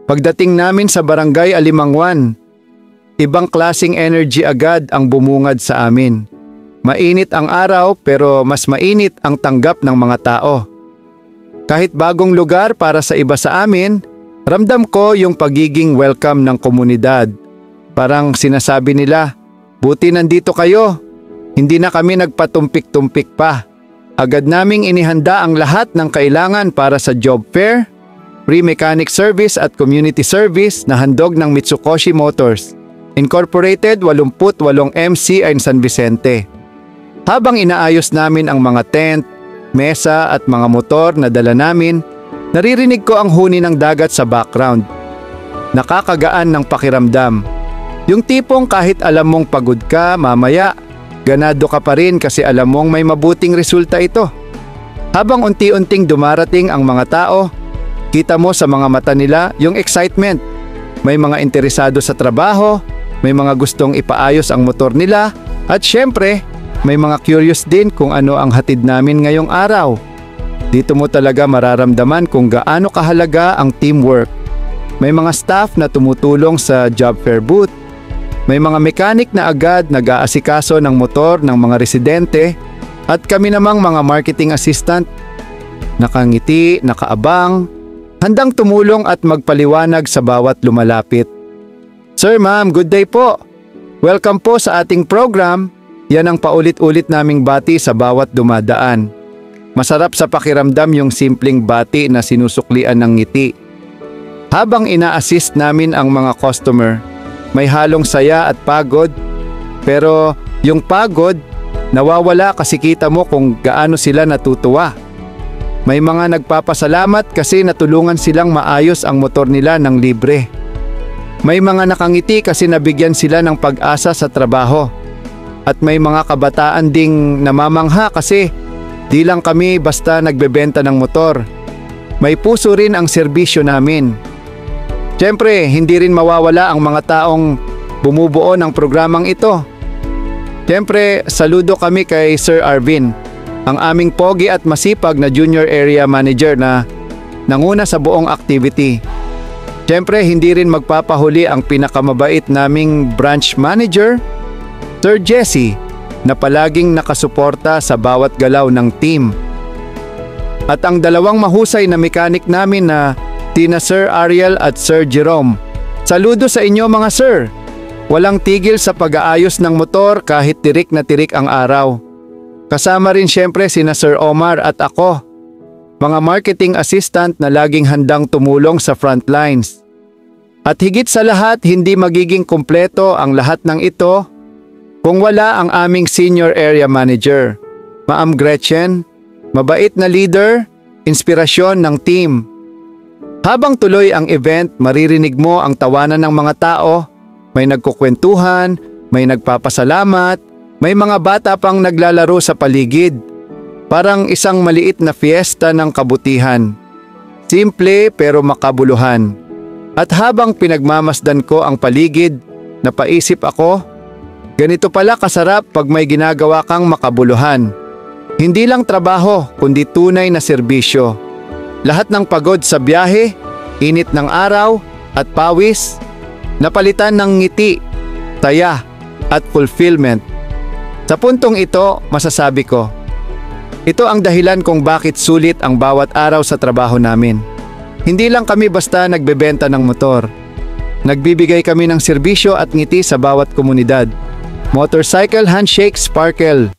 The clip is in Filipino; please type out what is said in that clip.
Pagdating namin sa barangay Alimangwan, ibang klasing energy agad ang bumungad sa amin. Mainit ang araw pero mas mainit ang tanggap ng mga tao. Kahit bagong lugar para sa iba sa amin, ramdam ko yung pagiging welcome ng komunidad. Parang sinasabi nila, buti nandito kayo. Hindi na kami nagpatumpik-tumpik pa. Agad naming inihanda ang lahat ng kailangan para sa job fair, free mechanic service at community service na handog ng Mitsukoshi Motors, Incorporated 88 MC in San Vicente. Habang inaayos namin ang mga tent, mesa at mga motor na dala namin, naririnig ko ang huni ng dagat sa background. Nakakagaan ng pakiramdam. Yung tipong kahit alam mong pagod ka mamaya, ganado ka pa rin kasi alam mong may mabuting resulta ito. Habang unti-unting dumarating ang mga tao, kita mo sa mga mata nila yung excitement. May mga interesado sa trabaho, may mga gustong ipaayos ang motor nila, at syempre, may mga curious din kung ano ang hatid namin ngayong araw. Dito mo talaga mararamdaman kung gaano kahalaga ang teamwork. May mga staff na tumutulong sa job fair booth. May mga mechanic na agad nag-aasikaso ng motor ng mga residente, at kami namang mga marketing assistant. Nakangiti, nakaabang, handang tumulong at magpaliwanag sa bawat lumalapit. Sir, ma'am, good day po. Welcome po sa ating program. Yan ang paulit-ulit naming bati sa bawat dumadaan. Masarap sa pakiramdam yung simpleng bati na sinusuklian ng ngiti. Habang ina-assist namin ang mga customer, may halong saya at pagod. Pero yung pagod, nawawala kasi kita mo kung gaano sila natutuwa. May mga nagpapasalamat kasi natulungan silang maayos ang motor nila ng libre. May mga nakangiti kasi nabigyan sila ng pag-asa sa trabaho. At may mga kabataan ding namamangha kasi di lang kami basta nagbebenta ng motor. May puso rin ang serbisyo namin. Siyempre, hindi rin mawawala ang mga taong bumubuo ng programang ito. Siyempre, saludo kami kay Sir Arvin, ang aming pogi at masipag na junior area manager na nanguna sa buong activity. Siyempre, hindi rin magpapahuli ang pinakamabait naming branch manager, Sir Jesse, na palaging nakasuporta sa bawat galaw ng team. At ang dalawang mahusay na mechanic namin na tina Sir Ariel at Sir Jerome. Saludo sa inyo mga sir! Walang tigil sa pag-aayos ng motor kahit tirik na tirik ang araw. Kasama rin syempre sina Sir Omar at ako, mga marketing assistant na laging handang tumulong sa front lines. At higit sa lahat, hindi magiging kumpleto ang lahat ng ito kung wala ang aming senior area manager, Ma'am Gretchen, mabait na leader, inspirasyon ng team. Habang tuloy ang event, maririnig mo ang tawanan ng mga tao, may nagkukwentuhan, may nagpapasalamat, may mga bata pang naglalaro sa paligid. Parang isang maliit na fiesta ng kabutihan. Simple pero makabuluhan. At habang pinagmamasdan ko ang paligid, napaisip ako, ganito pala kasarap pag may ginagawa kang makabuluhan. Hindi lang trabaho, kundi tunay na serbisyo. Lahat ng pagod sa biyahe, init ng araw, at pawis, napalitan ng ngiti, taya, at fulfillment. Sa puntong ito, masasabi ko, ito ang dahilan kung bakit sulit ang bawat araw sa trabaho namin. Hindi lang kami basta nagbebenta ng motor. Nagbibigay kami ng serbisyo at ngiti sa bawat komunidad. Motorcycle Handshake Sparkle.